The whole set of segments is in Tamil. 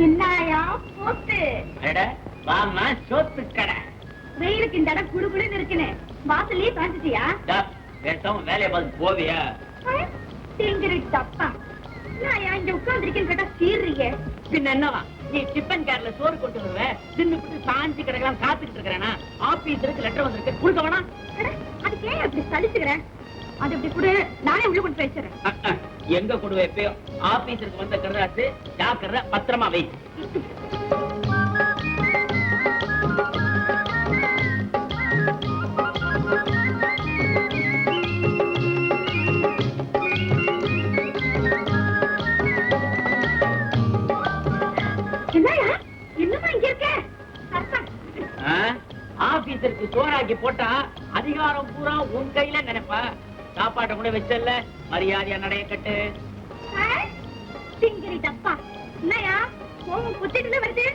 என்னையா போட்டு வாமா சோத்து கடை. வெயிலுக்கு இந்த இடம் குடுகுடுன்னு இருக்குன்னு வாசல்லயே காஞ்சிட்டியா? பேசாம வேலையை பார்த்து போவியா? தப்பா நான் இங்க உட்கார்ந்துருக்கேன்னு கேட்டா சீர்றீங்க. பின்ன என்னவா நீ டிஃபன் கேர்ல சோறு கொண்டு வருவ, தின்னு சாஞ்சி கிடக்கலாம் காத்துக்கிட்டு இருக்கிறேனா? ஆபீஸருக்கு லெட்டர் வந்திருக்கு, கொடுக்க வேணாம். அதுக்கு ஏன் அப்படி சலிச்சுக்கிறேன்? அது அப்படி கூட நானே உள்ள கொண்டு வச்சிடறேன். எங்க கொண்டு வைப்போ? ஆபீஸருக்கு வந்த கருதாச்சு ஜாக்கிரதை, பத்திரமா வை. ஆபீஸருக்கு சோறாக்கி போட்டா அதிகாரம் பூரா உன் கையில நினைப்பா. சாப்பாட்டை கூட வச்சல்ல, மரியாதையா நடைய கட்டு. டப்பா என்னையா கோவம் புத்திட்டு வருது?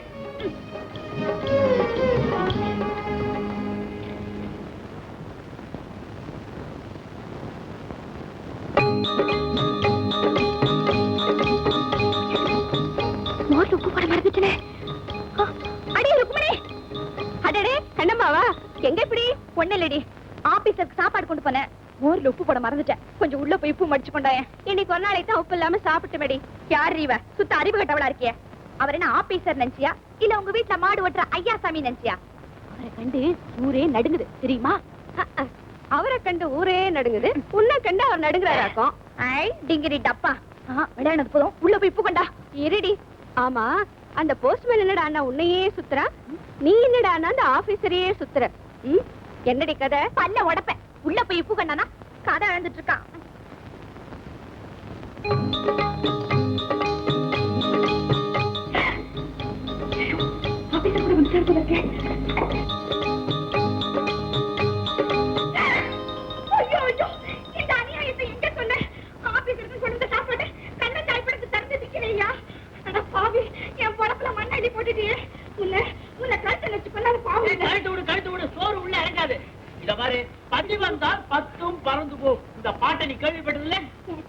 உப்பு போட மறந்துட்டே. அடி ருக்மணி, அடடே கண்ணம்மாவா, எங்க இப்படி? ஒண்ணு ஆபீஸருக்கு சாப்பாடு கொண்டு போனேன், மோர்ல உப்பு போட மறந்துட்டேன். கொஞ்சம் உள்ள போய் உப்பு மடிச்சு கொண்டாயன். இன்னைக்கு ஒரு நாளைக்கு தான் உப்பு இல்லாம சாப்பிட்டு மேடி. யார் இவ? சுத்த அறிவு கட்டவளா இருக்கிய. அவர் என்ன ஆபீசர் நினைச்சியா இல்ல உங்க வீட்டுல மாடு ஓட்டுற ஐயாசாமி நினைச்சியா? அவரை கண்டு ஊரே நடுங்குது தெரியுமா? அவரை கண்டு ஊரே நடுங்குது, உன்னை கண்டு அவர் நடுங்குறாராக்கும். ஐ டிங்கிரி டப்பா, விளையாடுறது போதும், உள்ள போய் உப்பு கொண்டா. இருடி. ஆமா, அந்த போஸ்ட்மேன் என்னடா அண்ணா உன்னையே சுத்துறா, நீ என்னடா அண்ணா அந்த ஆபீசரையே சுத்துற? என்னடி கதை? பல்ல உடப்ப. உள்ள போய் உப்பு கண்ணானா கதை எழுந்துட்டு இருக்கான். பதி வந்தால் பத்தும் பறந்து போ. இந்த பாட்டை நீ கேள்விப்பட்டதில்ல?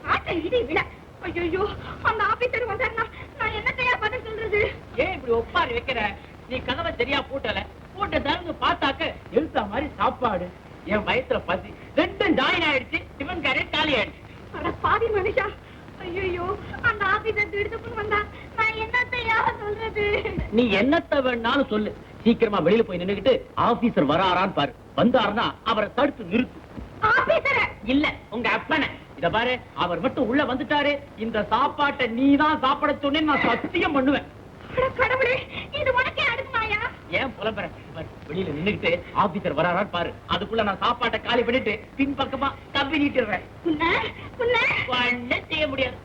பாட்டை இது விட. ஐயோ, அந்த ஆபீசர் வந்தாருன்னா நான் என்ன தயார் பண்ண சொல்றது? ஏன் இப்படி ஒப்பாரி வைக்கிற? நீ கதவை சரியா பூட்டல. பூட்ட திறந்து பார்த்தாக்க எழுத்த மாதிரி சாப்பாடு. என் வயசுல பசி ரெண்டும் ஜாயின் ஆயிடுச்சு. டிஃபன் கேரியர் காலி ஆயிடுச்சு. அட பாவி மனுஷா, ஐயோ அந்த ஆபீசர் திடுதுப்புன்னு வந்தா நான் என்ன தயார் சொல்றது? நீ என்னத்த வேணாலும் சொல்லு. சீக்கிரமா வெளியில போய் நின்னுகிட்டு ஆபீசர் வராரான்னு பாரு. வந்தாருன்னா அவரை தடுத்து நிறுத்து. ஆபீசர் இல்ல, உங்க அப்பனை. இத பாரு, அவர் மட்டும் உள்ள வந்துட்டாரு, இந்த சாப்பாட்டை நீதான் சாப்பிட சொன்னேன்னு நான் சத்தியம் பண்ணுவேன். கடவுளே, இது உனக்கே அடுக்குமாயா? ஏன் புலம்புற? வெளியில நின்னுகிட்டு ஆபீசர் வராரான்னு பாரு. அதுக்குள்ள நான் சாப்பாட்டை காலி பண்ணிட்டு பின் பக்கமா கம்பி நீட்டிடுறேன். செய்ய முடியாது.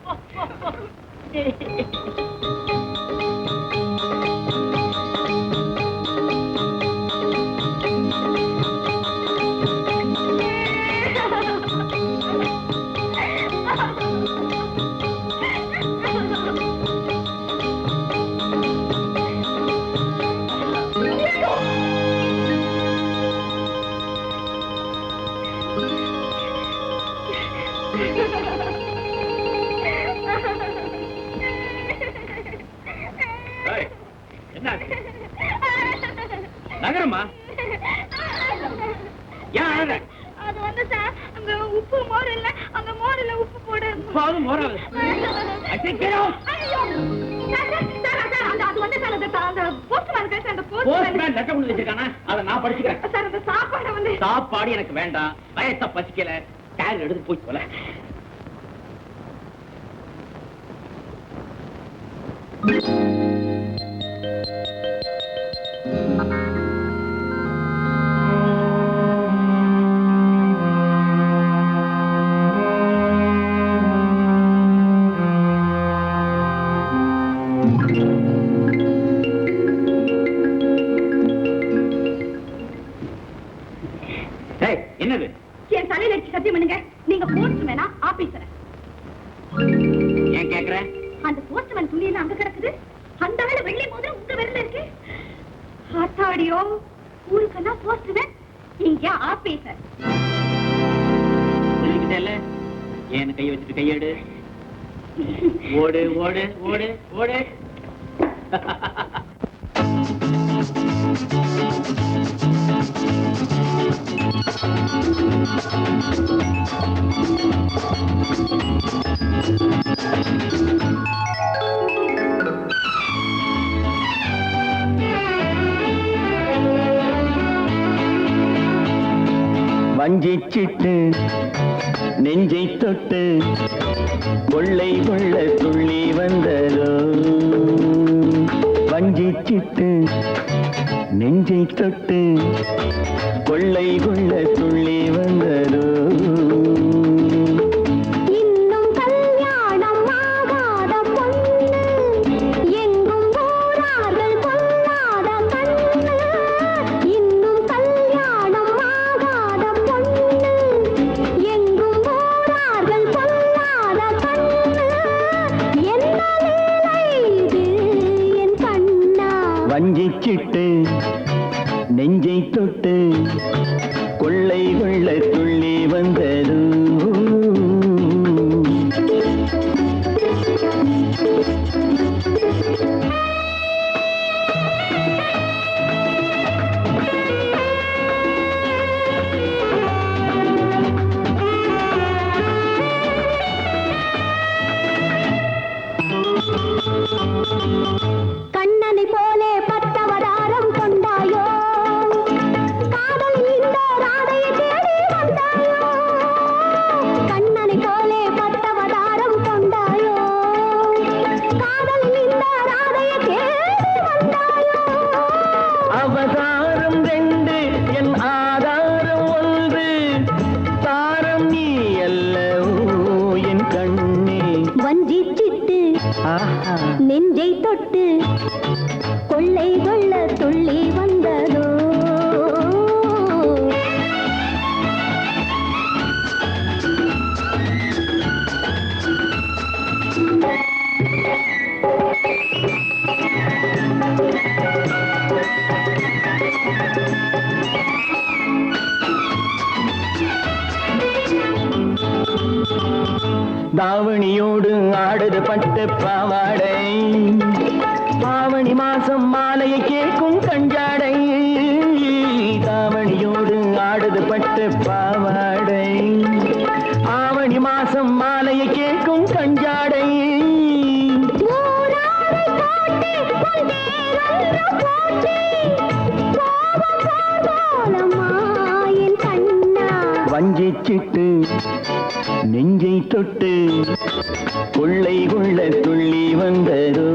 நகரமா அது வந்து சார், அங்க உப்பு மோர் இல்ல, அந்த மோர்ல உப்பு போடு. மோராது சாப்பாடு எனக்கு வேண்டாம். வயச பசிக்கல, டேர் எடுத்து போய் போல. என்னது? என் தலையில சத்தியம் பண்ணுங்க, நீங்க போஸ்ட்மேனா ஆபீசரா? ஏன் கேக்குற? அந்த போஸ்ட்மேன் துணியில அங்க கிடக்குது, அந்த வேலை வெள்ளி மோதிரம் உங்க விரல்ல இருக்கு. ஆத்தாடியோ, ஊருக்கெல்லாம் போஸ்ட்மேன், இங்க ஆபீசர். ஏன் கை வச்சுட்டு கையெடு. ஓடு ஓடு ஓடு ஓடு. வஞ்சிச்சிட்டு நெஞ்சை தொட்டு கொள்ளை கொள்ள துள்ளி வந்ததோ. வஞ்சிச்சிட்டு நெஞ்சை தொட்டு கொள்ளை கொள்ள துள்ளி வந்ததோ. வஞ்சிச்சிட்டு நெஞ்சை தொட்டு கொள்ளை கொள்ள துள்ளி வந்தது. கண்ணனை போலே பட்டவதாரம் கொண்டாயோ, காதலில் இந்த ராதையை தேடி வந்தாயோ. கண்ணனை போலே பட்டவதாரம் கொண்டாயோ, காதலில் இந்த ராதையை தேடி வந்தாயோ. அவதாரம் ரெண்டு என் ஆதாரம் ஒன்று, தாரம் நீ அல்லவோ என் கண்ணே. வஞ்சிச்சிட்டு நெஞ்சை தொட்டு கொள்ளை கொள்ள துள்ளி வந்ததோ. தாவணியோடு ஆடுது பட்டு பாவாடை, ஆவணி மாசம் மாலையை கேட்கும் கஞ்சாடை. தாவணியோடு ஆடுது பட்டு பாவாடை, ஆவணி மாசம் மாலையை கேட்கும் கஞ்சாடை. வஞ்சிச்சிட்டு நெஞ்சை தொட்டு கொள்ளை கொள்ள துள்ளி வந்ததோ.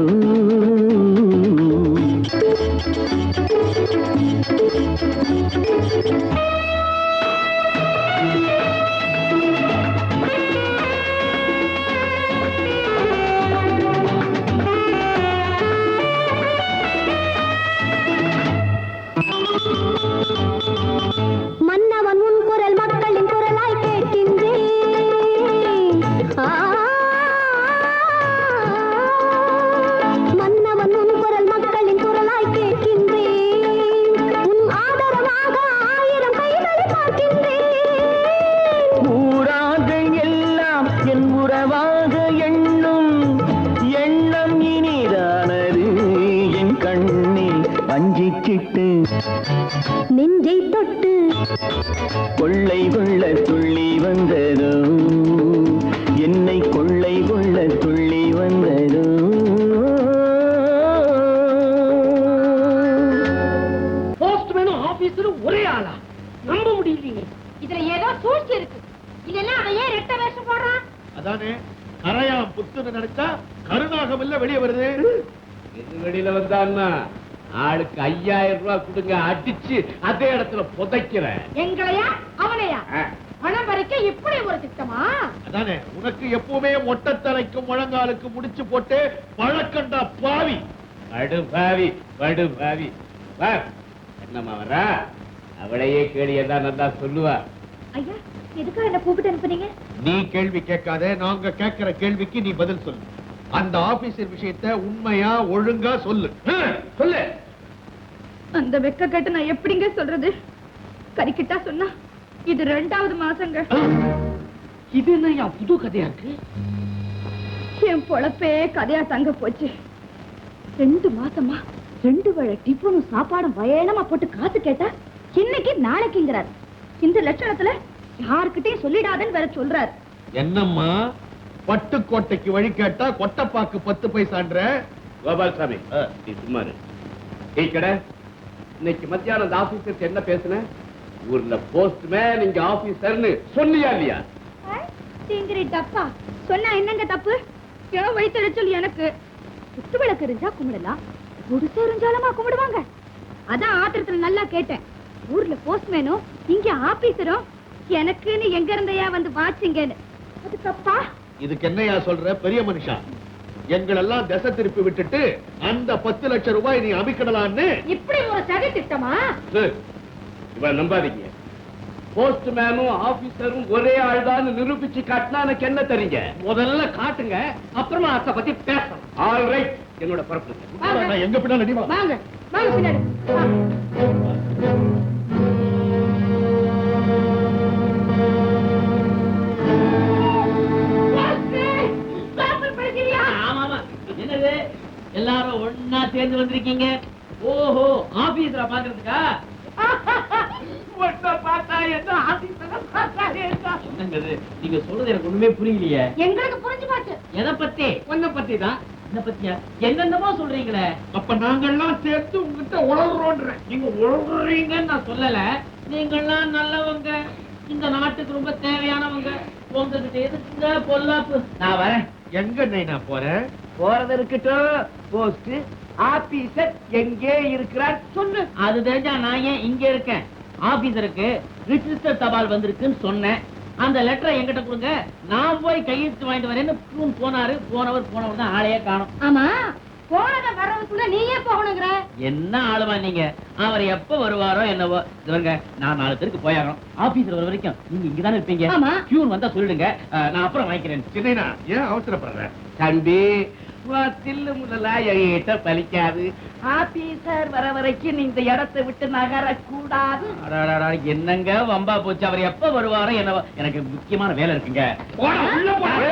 மன்னவன் உன் குரல் மக்களின் குரலாய் கேட்கின்றேன். மன்னவன் உன் குரல் மக்களின் குரலாய் கேட்கின்றேன். உன் ஆதரவாக 1000 கைகளை பார்க்கின்றேன். ஊரார்கள் எல்லாம் என் உறவாக எண்ணும் எண்ணம் இனிதானது என் கண்ணில். வஞ்சிச்சிட்டு நெஞ்சை தொட்டு கொள்ளை கொள்ள துள்ளி வந்ததோ, என்னை கொள்ளை கொள்ள துள்ளி வந்ததோ. போஸ்ட்மேனும் ஆபீஸரும் ஒரே ஆளா? நம்ப முடியலீங்க. இதுல ஏதோ சூழ்ச்சி இருக்கு. இதெல்லாம் அவன் ஏன் ரெட்ட வேஷம் போடுறான்? அதானே கரையாம் புத்துன்னு நினைச்சா கருநாகம் இல்ல வெளியே வருது. எது வெளியில வந்தான்னா ஆளுக்கு 5000 ரூபாய் கொடுங்க, அடிச்சு அதே இடத்துல புதைக்கிறேன். எங்களையா அவனையா பணம் பறிக்க இப்படி ஒரு திட்டமா? அதானே உனக்கு எப்பவுமே மொட்டத்தலைக்கும் முழங்காலுக்கு முடிச்சு போட்டு பழக்கண்டா பாவி. படுபாவி வா. என்னம்மா வரா? அவளையே கேளியதான் நல்லா சொல்லுவா. ஐயா, எதுக்காக என்ன கூப்பிட்டு அனுப்புனீங்க? நீ கேள்வி கேட்காதே, நாங்க கேட்கிற கேள்விக்கு நீ பதில் சொல்லு. அந்த ஆபீசர் விஷயத்தை உண்மையா ஒழுங்கா சொல்லு. சொல்லு. அந்த வெக்க கட்டு நான் எப்படிங்க சொல்றது? கறிக்கிட்டா சொன்னா இது 2வது மாசங்க. இது என்ன புது கதையா இருக்கு? என் பொழப்பே கதையா தங்க போச்சு. 2 மாசமா 2 வேளை டிஃபனும் சாப்பாடும் பயணமா போட்டு காசு கேட்டா இன்னைக்கு நாளைக்குங்கிறார். இந்த லட்சணத்துல யாருக்கிட்டையும் சொல்லிடாதன்னு வேற சொல்றாரு. என்னம்மா பட்டுக்கோட்டைக்கு வழி கேட்டா கொட்டப்பாக்கு 10 பைசான்ற? கோபால்சாமி நீ சும்மா இரு. ஏய் கடை, இன்னைக்கு மத்தியானம் அந்த ஆபீசருக்கு என்ன பேசுன? ஊர்ல போஸ்ட்மேன் இங்க ஆபீசர்னு சொன்னியா இல்லையா? தீங்கிரி டப்பா சொன்னா என்னங்க தப்பு? ஏன் வயிற்றுச்சல் எனக்கு? குத்து விளக்கு இருந்தா கும்பிடலாம், குடிசை இருந்தாலுமா கும்பிடுவாங்க? அதான் ஆத்திரத்துல நல்லா கேட்டேன். ஊர்ல போஸ்ட்மேனும் இங்க ஆபீசரும் எனக்குன்னு எங்க இருந்தையா வந்து வாச்சிங்கன்னு. அது தப்பா? இதுக்கு என்னையா சொல்ற பெரிய மனுஷா? எங்களெல்லாம் திசை திருப்பி விட்டுட்டு அந்த 10 லட்சம் ரூபாய் நீ அமிக்கிடலான்னு இப்படி ஒரு சதி திட்டமா? இவன் நம்பாதீங்க. போஸ்ட்மேனும் ஆபீசரும் ஒரே ஆள்தான் நிரூபிச்சு காட்டினா எனக்கு என்ன தெரியுங்க? முதல்ல காட்டுங்க, அப்புறமா அத பத்தி பேசலாம். ஆல் ரைட், என்னோட பரப்பு. நான் எங்க பின்னாடி அடிவா. வாங்க வாங்க பின்னாடி. ஆமாமா, என்னது எல்லாரும் ஒன்னா சேர்ந்து வந்திருக்கீங்க? ஓஹோ, ஆபீஸ்ல பாக்குறதுக்கா? என்னங்கிறது நீங்க சொல்றது எனக்கு ஒண்ணுமே புரியலையே. எங்களுக்கு புரிஞ்சு போச்சு. எதை பத்தி? உன்னை பத்தி தான். என்ன பத்தியா? என்னென்னமோ சொல்றீங்களே. அப்ப நாங்கெல்லாம் சேர்த்து உங்ககிட்ட உளறோன்றேன். நீங்க உழவுறீங்கன்னு நான் சொல்லல. நீங்கெல்லாம் நல்லவங்க, இந்த நாட்டுக்கு ரொம்ப தேவையானவங்க. உங்ககிட்ட எதுக்குங்க பொல்லாப்பு? நான் வரேன். எங்க நான் போறேன்? போறது இருக்கட்டும். போஸ்ட் ஆபீசர் எங்கே இருக்கிறார் சொல்லு. அது தெரிஞ்சா நான் ஏன் இங்க இருக்கேன்? ஆபீசருக்கு ரிஜிஸ்டர் தபால் வந்திருக்குன்னு சொன்னேன். அந்த லெட்டரை என்கிட்ட கொடுங்க, நான் போய் கையெழுத்து வாங்கிட்டு வரேன்னு பூன் போனாரு. போனவர் தான் ஆளையே காணும். ஆமா, போனத வர்றதுக்குள்ள நீயே போகணுங்கிற. என்ன ஆளுமா நீங்க? அவர் எப்ப வருவாரோ என்னவோ. இவங்க நான் 4 பேருக்கு போயாகணும். ஆபீசர் வர வரைக்கும் நீங்க இங்கதானே இருப்பீங்க. ஆமா. கியூன் வந்தா சொல்லிடுங்க, நான் அப்புறம் வாங்கிக்கிறேன். சின்ன ஏன் அவசரப்படுற? தம்பி, தில்லு முதலா என்கிட்ட பலிக்காது. ஆபீசர் வர வரைக்கும் இந்த இடத்தை விட்டு நகரக்கூடாது. என்னங்க வம்பா போச்சு? அவர் எப்ப வருவாரோ என்னவோ. எனக்கு முக்கியமான வேலை இருக்குங்க. போடா, உள்ள போடா.